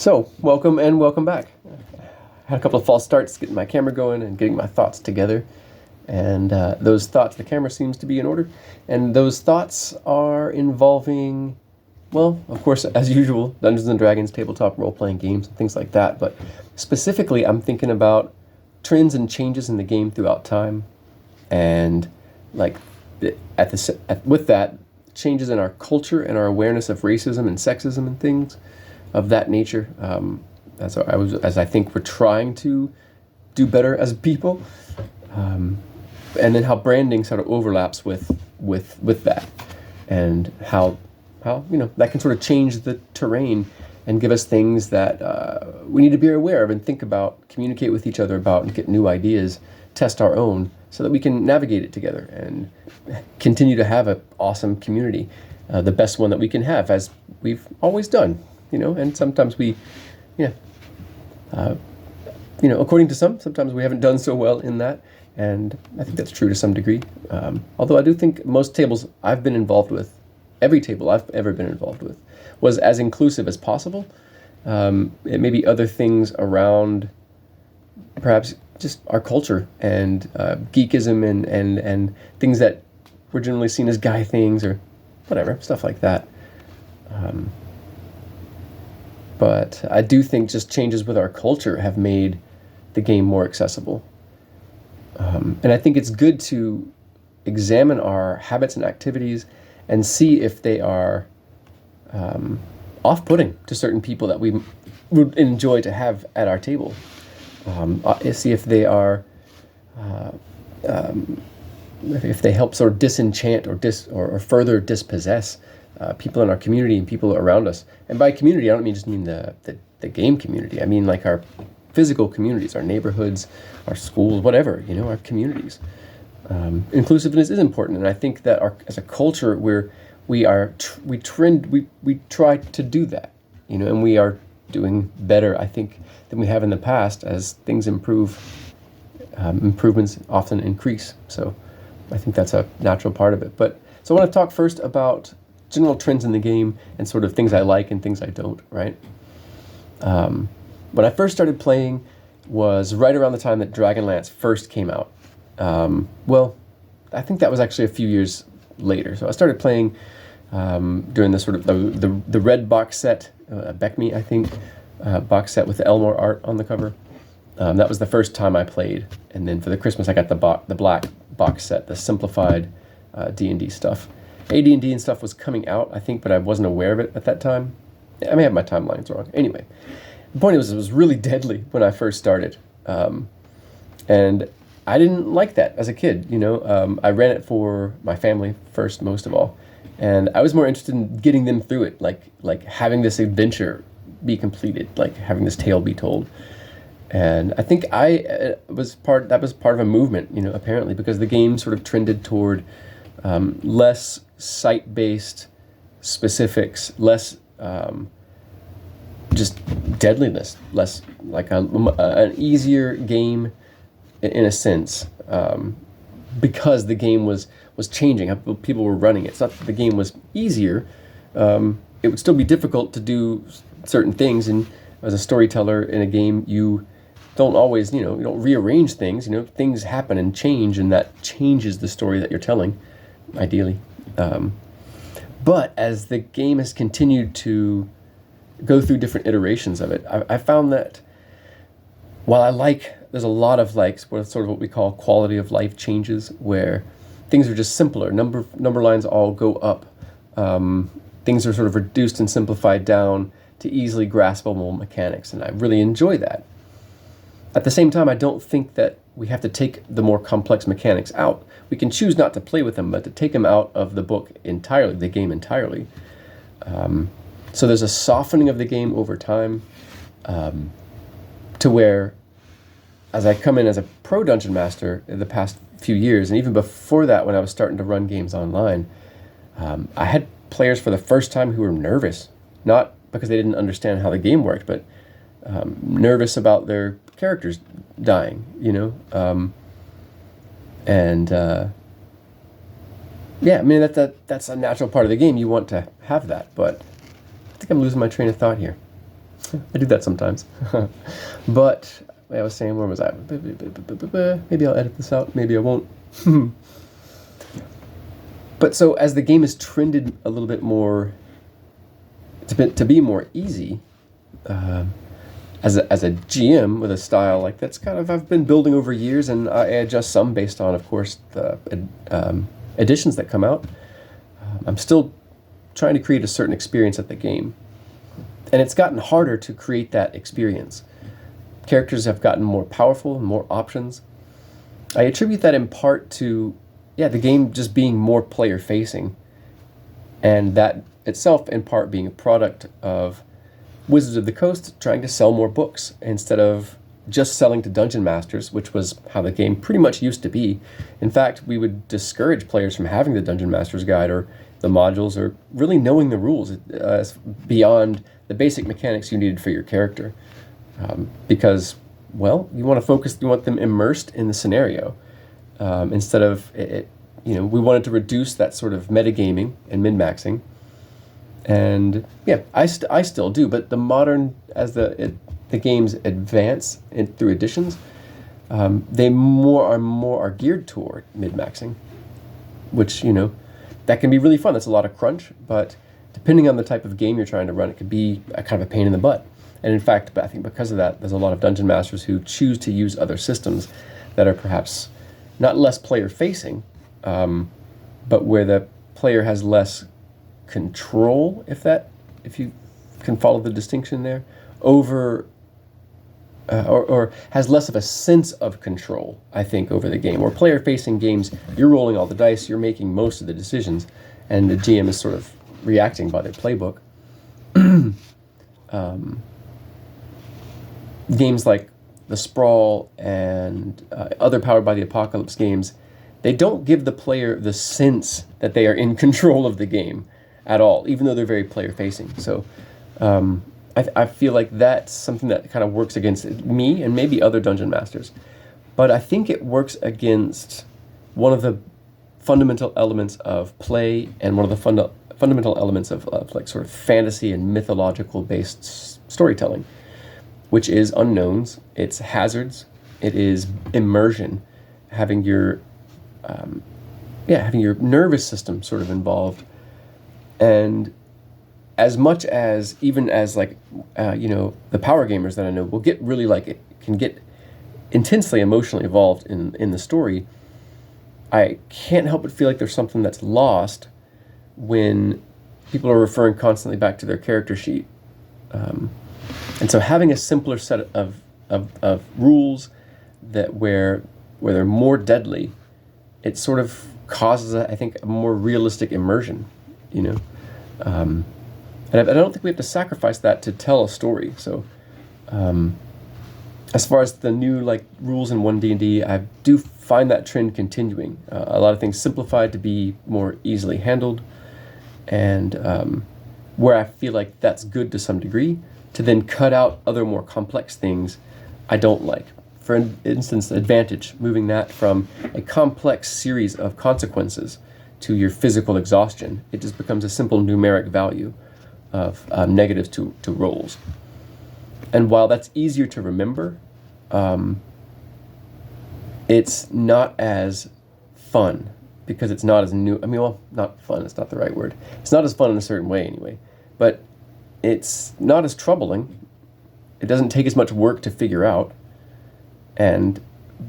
So, welcome and welcome back. Had a couple of false starts getting my camera going and getting my thoughts together. And those thoughts, the camera seems to be in order. And those thoughts are involving, well, of course, as usual, Dungeons and Dragons, tabletop role-playing games, and things like that. But specifically, I'm thinking about trends and changes in the game throughout time. And like with that, changes in our culture and our awareness of racism and sexism and things of that nature. As I think we're trying to do better as people, and then how branding sort of overlaps with that, and how that can sort of change the terrain and give us things that we need to be aware of and think about, communicate with each other about, and get new ideas, test our own, so that we can navigate it together and continue to have an awesome community, the best one that we can have, as we've always done. And sometimes according to sometimes we haven't done so well in that, and I think that's true to some degree. Although I do think most tables I've been involved with, every table I've ever been involved with, was as inclusive as possible. It may be other things around, perhaps just our culture and geekism and things that were generally seen as guy things or whatever, stuff like that. But I do think just changes with our culture have made the game more accessible. And I think it's good to examine our habits and activities and see if they are off-putting to certain people that we would enjoy to have at our table. See if they are, if they help sort of disenchant or further dispossess people in our community and people around us. And by community, I don't mean the game community. I mean like our physical communities, our neighborhoods, our schools, whatever, our communities. Inclusiveness is important, and I think that as a culture, we try to do that, and we are doing better, I think, than we have in the past. As things improve, improvements often increase. So I think that's a natural part of it. So I want to talk first about general trends in the game and sort of things I like and things I don't, right? When I first started playing was right around the time that Dragonlance first came out. Well, I think that was actually a few years later. So I started playing during the sort of the red box set, Beckme, I think, box set with the Elmore art on the cover. That was the first time I played. And then for the Christmas, I got the black box set, the simplified D&D stuff. AD&D and stuff was coming out, I think, but I wasn't aware of it at that time. I may have my timelines wrong. Anyway, the point was, it was really deadly when I first started. And I didn't like that as a kid, I ran it for my family first, most of all. And I was more interested in getting them through it, like having this adventure be completed, like having this tale be told. And I think that was part of a movement, apparently, because the game sort of trended toward less site-based specifics, less just deadliness, less like an easier game in a sense, because the game was changing, how people were running it. It's not that the game was easier. It would still be difficult to do certain things, and as a storyteller in a game, you don't always, you don't rearrange things. Things happen and change, and that changes the story that you're telling, ideally. But as the game has continued to go through different iterations of it, I found that while there's a lot of sort of what we call quality of life changes, where things are just simpler. Number lines all go up. Things are sort of reduced and simplified down to easily graspable mechanics, and I really enjoy that. At the same time, I don't think that we have to take the more complex mechanics out. We can choose not to play with them, but to take them out of the book entirely, the game entirely. So there's a softening of the game over time, to where, as I come in as a pro dungeon master in the past few years, and even before that when I was starting to run games online, I had players for the first time who were nervous, not because they didn't understand how the game worked, but nervous about their characters dying, yeah, I mean, that's a natural part of the game. You want to have that, but I think I'm losing my train of thought here. I do that sometimes. But I was saying, where was I? Maybe I'll edit this out. Maybe I won't. But so as the game has trended a little bit more to be more easy, as a GM with a style like that's kind of I've been building over years, and I adjust some based on, of course, the editions that come out. I'm still trying to create a certain experience at the game, and it's gotten harder to create that experience. Characters have gotten more powerful, more options. I attribute that in part to the game just being more player facing, and that itself in part being a product of Wizards of the Coast trying to sell more books instead of just selling to dungeon masters, which was how the game pretty much used to be. In fact, we would discourage players from having the Dungeon Master's Guide or the modules or really knowing the rules beyond the basic mechanics you needed for your character. Because, well, you want them immersed in the scenario instead of, we wanted to reduce that sort of metagaming and min-maxing. And I still do, but the modern, as the games advance through editions, they are geared toward mid-maxing, which that can be really fun. That's a lot of crunch, but depending on the type of game you're trying to run, it could be a kind of a pain in the butt. And in fact, I think because of that, there's a lot of dungeon masters who choose to use other systems that are perhaps not less player facing, but where the player has less control, if you can follow the distinction there, over or has less of a sense of control, I think, over the game. Or player-facing games, you're rolling all the dice, you're making most of the decisions, and the GM is sort of reacting by their playbook. Games like the Sprawl and other Powered by the Apocalypse games, they don't give the player the sense that they are in control of the game at all, even though they're very player-facing. So I feel like that's something that kind of works against me and maybe other dungeon masters. But I think it works against one of the fundamental elements of play and one of the fundamental elements of like sort of fantasy and mythological-based storytelling, which is unknowns, it's hazards, it is immersion, having your nervous system sort of involved. And as much as, even as like, the power gamers that I know will get really can get intensely emotionally involved in the story, I can't help but feel like there's something that's lost when people are referring constantly back to their character sheet. And so having a simpler set of rules where they're more deadly, it sort of causes, I think, a more realistic immersion, And I don't think we have to sacrifice that to tell a story. So as far as the new rules in OneD&D, I do find that trend continuing. A lot of things simplified to be more easily handled, and where I feel like that's good to some degree, to then cut out other more complex things I don't like. For instance, advantage, moving that from a complex series of consequences to your physical exhaustion. It just becomes a simple numeric value of negatives to rolls. And while that's easier to remember, it's not as fun because it's not as new. Not fun, it's not the right word. It's not as fun in a certain way anyway, but it's not as troubling. It doesn't take as much work to figure out. And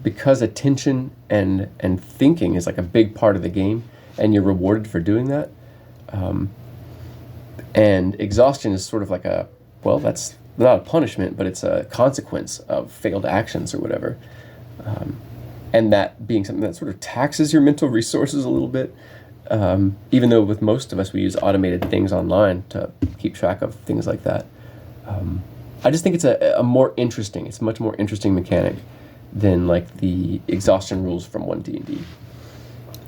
because attention and thinking is like a big part of the game, and you're rewarded for doing that, and exhaustion is sort of like that's not a punishment, but it's a consequence of failed actions or whatever. And that being something that sort of taxes your mental resources a little bit, even though with most of us we use automated things online to keep track of things like that. I just think it's a much more interesting mechanic than like the exhaustion rules from OneD&D.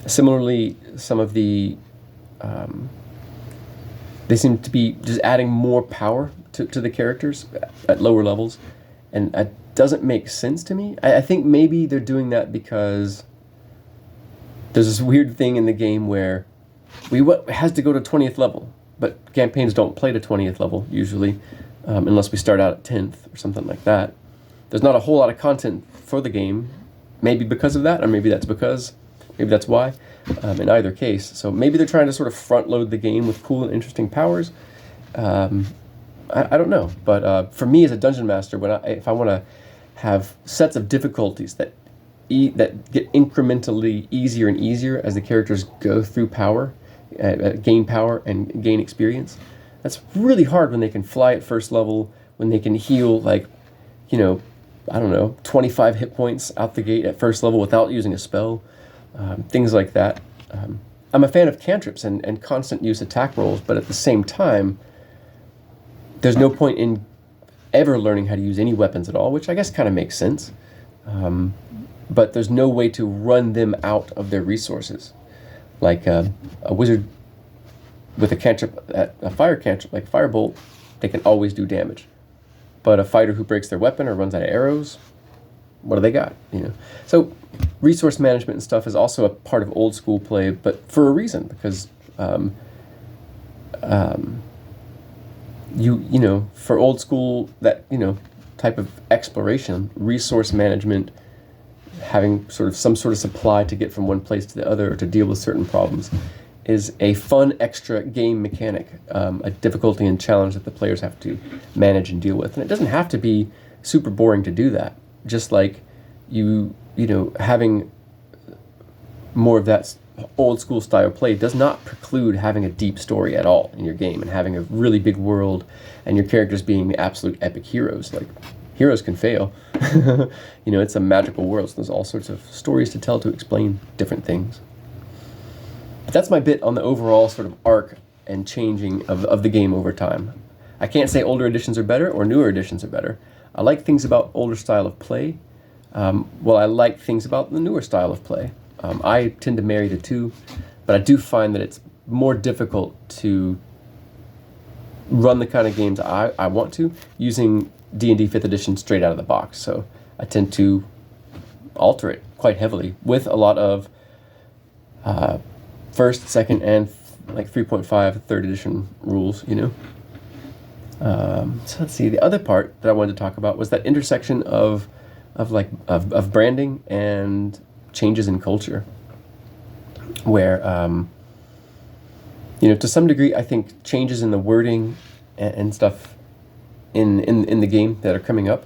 Similarly, some of the they seem to be just adding more power to the characters at lower levels, and it doesn't make sense to me. I think maybe they're doing that because there's this weird thing in the game where it has to go to 20th level, but campaigns don't play to 20th level usually. unless we start out at 10th or something like that. There's not a whole lot of content for the game, maybe because of that, or maybe that's why, in either case. So maybe they're trying to sort of front load the game with cool and interesting powers. I don't know, but for me as a dungeon master, if I want to have sets of difficulties that get incrementally easier and easier as the characters go through power, gain power and gain experience, that's really hard when they can fly at first level, when they can heal, like, I don't know, 25 hit points out the gate at first level without using a spell, things like that. I'm a fan of cantrips and constant use attack rolls, but at the same time, there's no point in ever learning how to use any weapons at all, which I guess kind of makes sense. But there's no way to run them out of their resources. Like a wizard with a cantrip, a fire cantrip like Firebolt, they can always do damage. But a fighter who breaks their weapon or runs out of arrows, what do they got? So resource management and stuff is also a part of old school play, but for a reason, because for old school, that type of exploration, resource management, having some sort of supply to get from one place to the other or to deal with certain problems, is a fun extra game mechanic, a difficulty and challenge that the players have to manage and deal with. And it doesn't have to be super boring to do that. Just like having more of that old school style play does not preclude having a deep story at all in your game and having a really big world and your characters being absolute epic heroes. Like, heroes can fail. It's a magical world, so there's all sorts of stories to tell to explain different things. But that's my bit on the overall sort of arc and changing of the game over time. I can't say older editions are better or newer editions are better. I like things about older style of play. I like things about the newer style of play. I tend to marry the two, but I do find that it's more difficult to run the kind of games I want to using D&D 5th edition straight out of the box. So I tend to alter it quite heavily with a lot of first, second, and like 3.5, 3rd edition rules, So let's see. The other part that I wanted to talk about was that intersection of branding and changes in culture, where to some degree I think changes in the wording and stuff in the game that are coming up,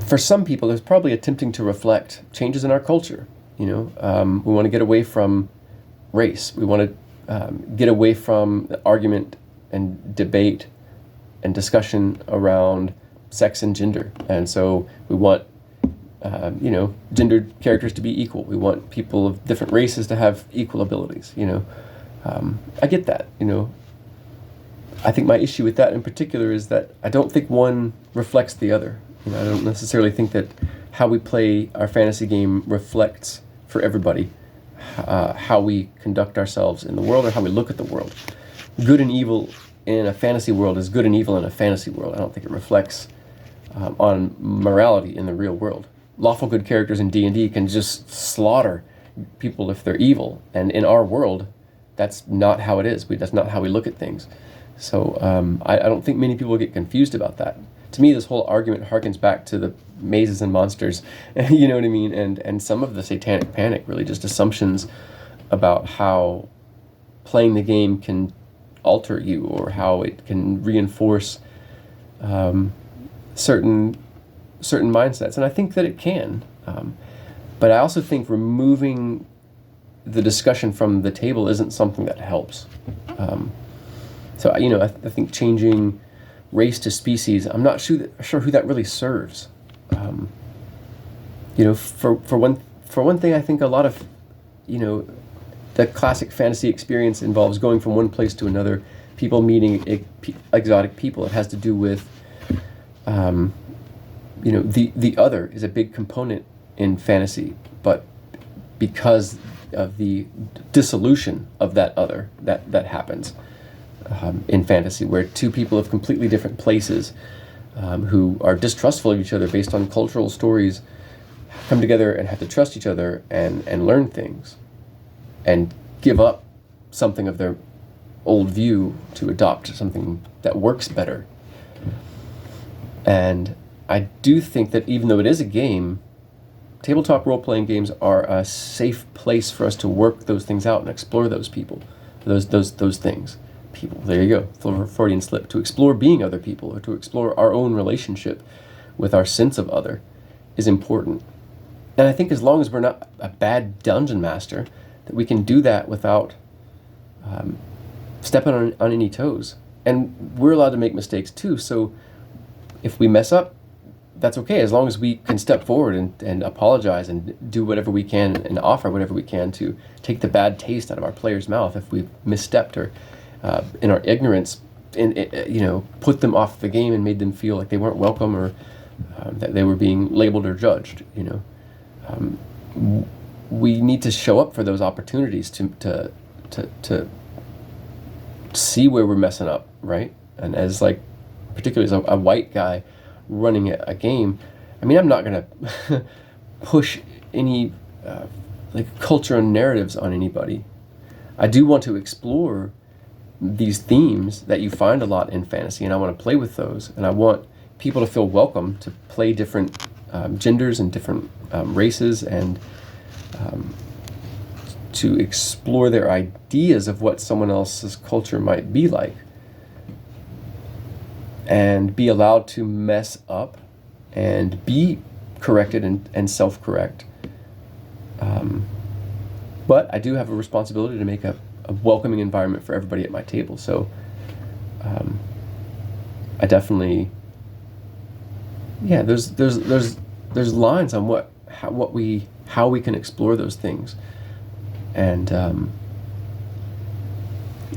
for some people is probably attempting to reflect changes in our culture. We want to get away from race. We want to get away from the argument and debate and discussion around sex and gender, and so we want gendered characters to be equal. We want people of different races to have equal abilities. I get that. I think my issue with that in particular is that I don't think one reflects the other. I don't necessarily think that how we play our fantasy game reflects for everybody how we conduct ourselves in the world or how we look at the world. Good and evil in a fantasy world is good and evil in a fantasy world. I don't think it reflects on morality in the real world. Lawful good characters in D&D can just slaughter people if they're evil, and in our world, that's not how it is. That's not how we look at things. So I don't think many people get confused about that. To me, this whole argument harkens back to the mazes and monsters, you know what I mean? And some of the satanic panic, really just assumptions about how playing the game can alter you or how it can reinforce certain mindsets. And I think that it can. But I also think removing the discussion from the table isn't something that helps. So I think changing race to species, I'm not sure who that really serves. For one thing, I think a lot of the classic fantasy experience involves going from one place to another, people meeting exotic people. It has to do with the other is a big component in fantasy, but because of the dissolution of that other that happens in fantasy, where two people of completely different places who are distrustful of each other based on cultural stories come together and have to trust each other and learn things and give up something of their old view to adopt something that works better. And I do think that even though it is a game, tabletop role-playing games are a safe place for us to work those things out and explore those things. People, there you go, Freudian slip, to explore being other people, or to explore our own relationship with our sense of other is important. And I think as long as we're not a bad dungeon master, that we can do that without stepping on any toes. And we're allowed to make mistakes too, so if we mess up, that's okay, as long as we can step forward and apologize and do whatever we can and offer whatever we can to take the bad taste out of our player's mouth if we've misstepped or in our ignorance, put them off the game and made them feel like they weren't welcome or that they were being labeled or judged. We need to show up for those opportunities to see where we're messing up, right? And as particularly as a white guy running a game, I mean, I'm not gonna push any culture and narratives on anybody. I do want to explore these themes that you find a lot in fantasy, and I want to play with those, and I want people to feel welcome to play different genders and different races, and to explore their ideas of what someone else's culture might be like, and be allowed to mess up and be corrected and self-correct. But I do have a responsibility to make a welcoming environment for everybody at my table. So I definitely, there's lines on how we can explore those things. And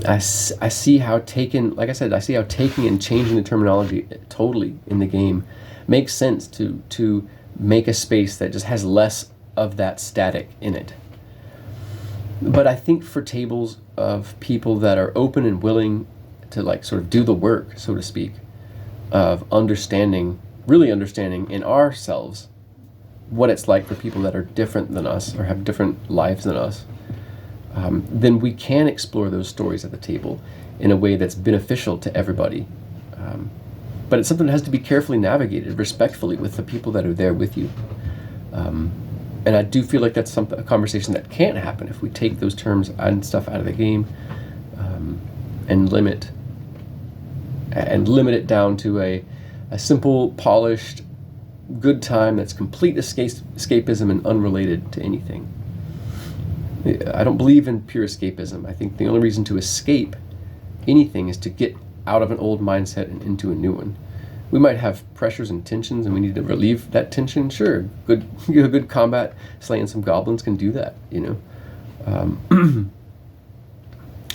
I see how taking and changing the terminology totally in the game makes sense to make a space that just has less of that static in it. But I think for tables of people that are open and willing to sort of do the work, so to speak, of really understanding in ourselves what it's like for people that are different than us or have different lives than us, then we can explore those stories at the table in a way that's beneficial to everybody. But it's something that has to be carefully navigated, respectfully, with the people that are there with you. And I do feel like that's a conversation that can't happen if we take those terms and stuff out of the game, and limit it down to a simple, polished, good time that's complete escapism and unrelated to anything. I don't believe in pure escapism. I think the only reason to escape anything is to get out of an old mindset and into a new one. We might have pressures and tensions, and we need to relieve that tension. Sure, good combat, slaying some goblins can do that.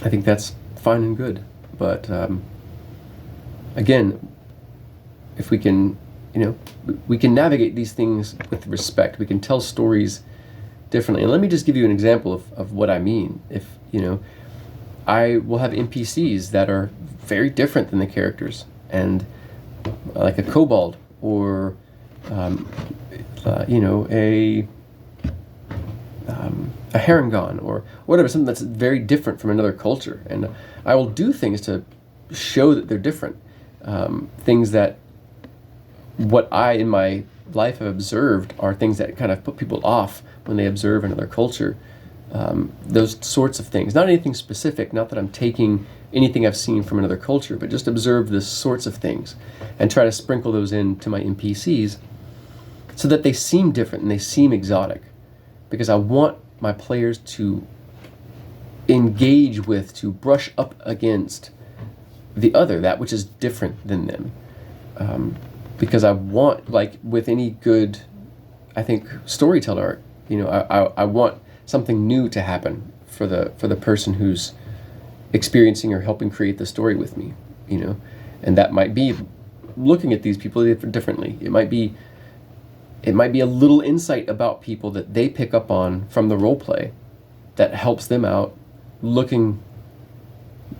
I think that's fine and good. But again, if we can, we can navigate these things with respect. We can tell stories differently. And let me just give you an example of what I mean. If I will have NPCs that are very different than the characters, and like a kobold or a Harengon or whatever, something that's very different from another culture, and I will do things to show that they're different, things that what I in my life have observed are things that kind of put people off when they observe another culture. Those sorts of things, not anything specific, not that I'm taking anything I've seen from another culture, but just observe the sorts of things and try to sprinkle those into my NPCs so that they seem different and they seem exotic, because I want my players to engage with, to brush up against the other, that which is different than them, because I want, with any good, I think, storyteller, I want something new to happen for the person who's experiencing or helping create the story with me, and that might be looking at these people differently. It might be a little insight about people that they pick up on from the role play that helps them out looking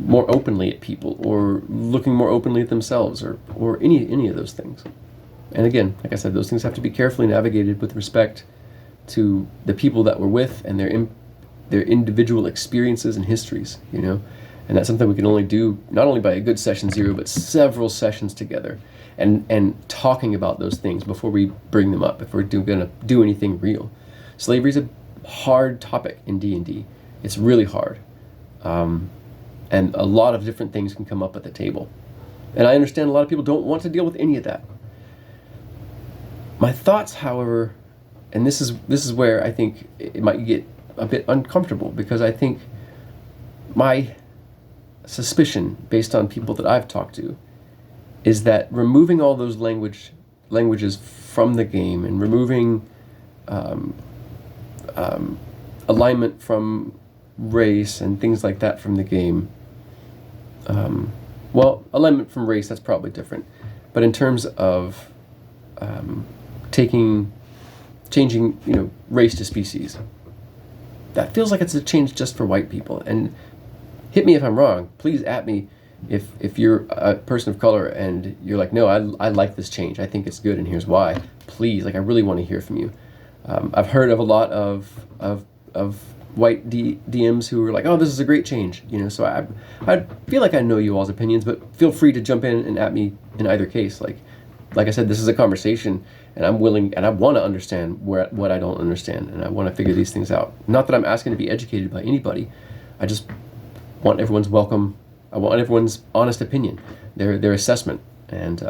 more openly at people, or looking more openly at themselves, or any of those things. And again, like I said, those things have to be carefully navigated with respect to the people that we're with and their individual experiences and histories, And that's something we can only do not only by a good session 0, but several sessions together, and talking about those things before we bring them up, if we're going to do anything real. Slavery is a hard topic in D&D. It's really hard. And a lot of different things can come up at the table. And I understand a lot of people don't want to deal with any of that. My thoughts, however, and this is where I think it might get a bit uncomfortable, because I think my suspicion, based on people that I've talked to, is that removing all those languages from the game, and removing alignment from race and things like that from the game, well, alignment from race, that's probably different, but in terms of changing, race to species, that feels like it's a change just for white people. And hit me if I'm wrong. Please at me if you're a person of color and you're like, no, I like this change. I think it's good, and here's why. Please, I really want to hear from you. I've heard of a lot of white DMs who are like, oh, this is a great change. So I feel like I know you all's opinions, but feel free to jump in and at me in either case. Like I said, this is a conversation, and I'm willing, and I want to understand what I don't understand, and I want to figure these things out. Not that I'm asking to be educated by anybody. I just want everyone's welcome. I want everyone's honest opinion, their assessment, and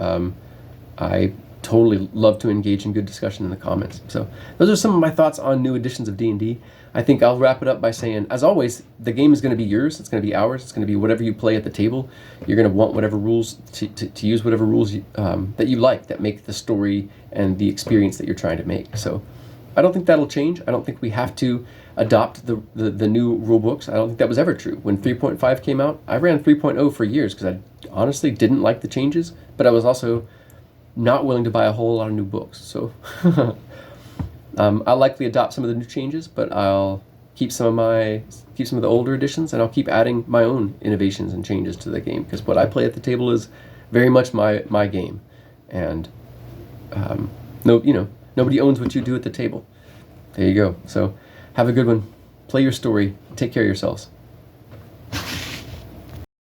I totally love to engage in good discussion in the comments. So those are some of my thoughts on new editions of D&D. I think I'll wrap it up by saying, as always, the game is going to be yours. It's going to be ours. It's going to be whatever you play at the table. You're going to want whatever rules to use, whatever rules that you like, that make the story and the experience that you're trying to make. So I don't think that'll change. I don't think we have to adopt the new rule books. I don't think that was ever true. When 3.5 came out, I ran 3.0 for years because I honestly didn't like the changes, but I was also not willing to buy a whole lot of new books. So I'll likely adopt some of the new changes, but I'll keep some of the older editions, and I'll keep adding my own innovations and changes to the game, because what I play at the table is very much my game, and nobody owns what you do at the table. There you go. So have a good one. Play your story. Take care of yourselves.